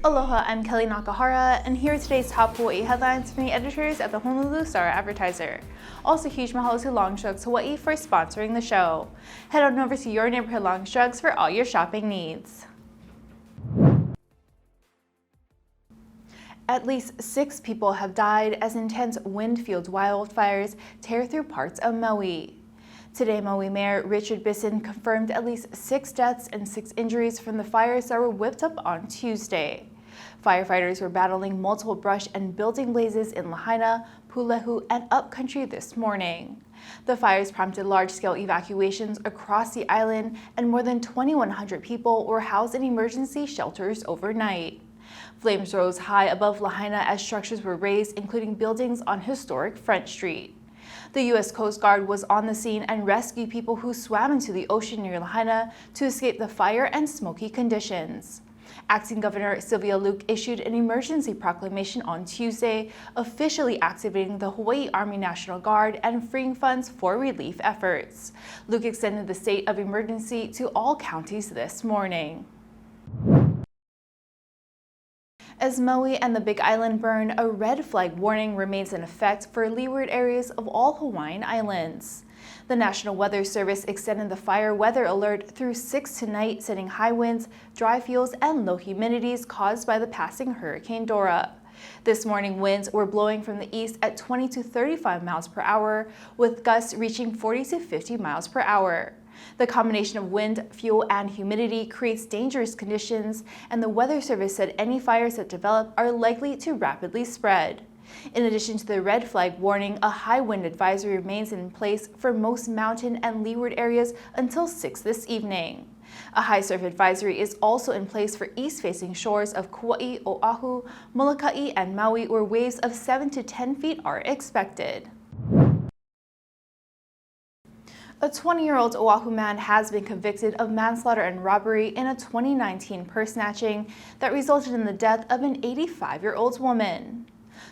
Aloha, I'm Kellie Nakahara, and here are today's top Hawaii headlines from the editors at the Honolulu Star-Advertiser. Also, huge mahalo to Longshrugs Hawaii for sponsoring the show. Head on over to your neighborhood Longshrugs for all your shopping needs. At least 6 people have died as intense wind-fueled wildfires tear through parts of Maui. Today, Maui Mayor Richard Bisson confirmed at least 6 deaths and 6 injuries from the fires that were whipped up on Tuesday. Firefighters were battling multiple brush and building blazes in Lahaina, Pulehu, and upcountry this morning. The fires prompted large-scale evacuations across the island, and more than 2,100 people were housed in emergency shelters overnight. Flames rose high above Lahaina as structures were razed, including buildings on historic Front Street. The U.S. Coast Guard was on the scene and rescued people who swam into the ocean near Lahaina to escape the fire and smoky conditions. Acting Governor Sylvia Luke issued an emergency proclamation on Tuesday, officially activating the Hawaii Army National Guard and freeing funds for relief efforts. Luke extended the state of emergency to all counties this morning. As Maui and the Big Island burn, a red flag warning remains in effect for leeward areas of all Hawaiian islands. The National Weather Service extended the fire weather alert through 6 tonight, setting high winds, dry feels, and low humidities caused by the passing Hurricane Dora. This morning, winds were blowing from the east at 20 to 35 miles per hour, with gusts reaching 40 to 50 miles per hour. The combination of wind, fuel, and humidity creates dangerous conditions, and the Weather Service said any fires that develop are likely to rapidly spread. In addition to the red flag warning, a high wind advisory remains in place for most mountain and leeward areas until 6 this evening. A high surf advisory is also in place for east-facing shores of Kauai, Oahu, Molokai, and Maui, where waves of 7 to 10 feet are expected. A 20-year-old Oahu man has been convicted of manslaughter and robbery in a 2019 purse snatching that resulted in the death of an 85-year-old woman.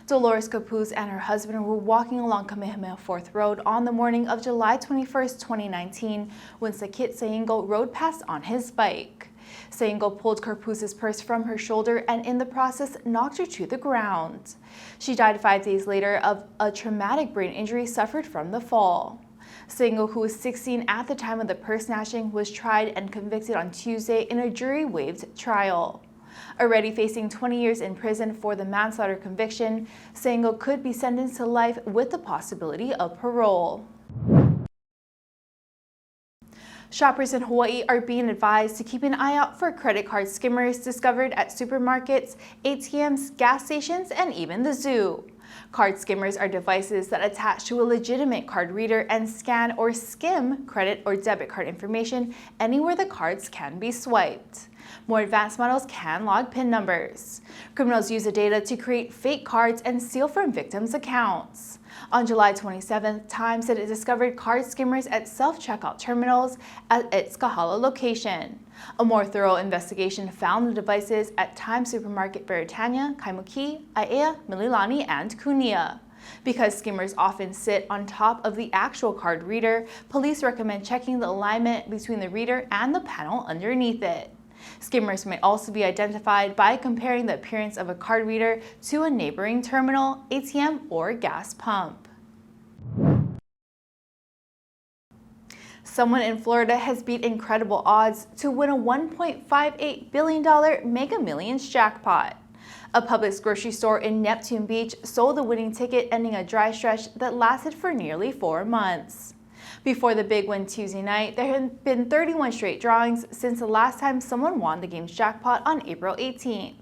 Dolores Capuz and her husband were walking along Kamehameha 4th Road on the morning of July 21, 2019, when Sakit Saingo rode past on his bike. Saingo pulled Capuz's purse from her shoulder and in the process knocked her to the ground. She died 5 days later of a traumatic brain injury suffered from the fall. Saingo, who was 16 at the time of the purse snatching, was tried and convicted on Tuesday in a jury-waived trial. Already facing 20 years in prison for the manslaughter conviction, Saingo could be sentenced to life with the possibility of parole. Shoppers in Hawaii are being advised to keep an eye out for credit card skimmers discovered at supermarkets, ATMs, gas stations, and even the zoo. Card skimmers are devices that attach to a legitimate card reader and scan or skim credit or debit card information anywhere the cards can be swiped. More advanced models can log PIN numbers. Criminals use the data to create fake cards and steal from victims' accounts. On July 27th, Time said it discovered card skimmers at self-checkout terminals at its Kahala location. A more thorough investigation found the devices at Time Supermarket Veritania, Kaimuki, Aiea, Mililani, and Kunia. Because skimmers often sit on top of the actual card reader, police recommend checking the alignment between the reader and the panel underneath it. Skimmers may also be identified by comparing the appearance of a card reader to a neighboring terminal, ATM, or gas pump. Someone in Florida has beat incredible odds to win a $1.58 billion Mega Millions jackpot. A Publix grocery store in Neptune Beach sold the winning ticket, ending a dry stretch that lasted for nearly 4 months. Before the big win Tuesday night, there had been 31 straight drawings since the last time someone won the game's jackpot on April 18th.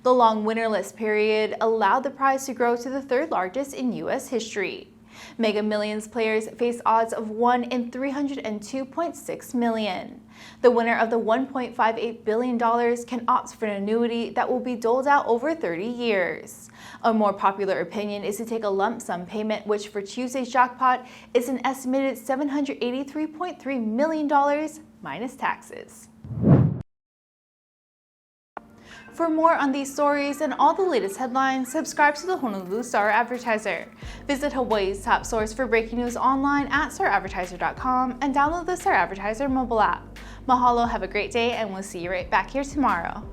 The long winnerless period allowed the prize to grow to the 3rd largest in U.S. history. Mega Millions players face odds of 1 in 302.6 million. The winner of the $1.58 billion can opt for an annuity that will be doled out over 30 years. A more popular opinion is to take a lump sum payment, which for Tuesday's jackpot is an estimated $783.3 million minus taxes. For more on these stories and all the latest headlines, subscribe to the Honolulu Star-Advertiser. Visit Hawaii's top source for breaking news online at staradvertiser.com and download the Star-Advertiser mobile app. Mahalo, have a great day, and we'll see you right back here tomorrow.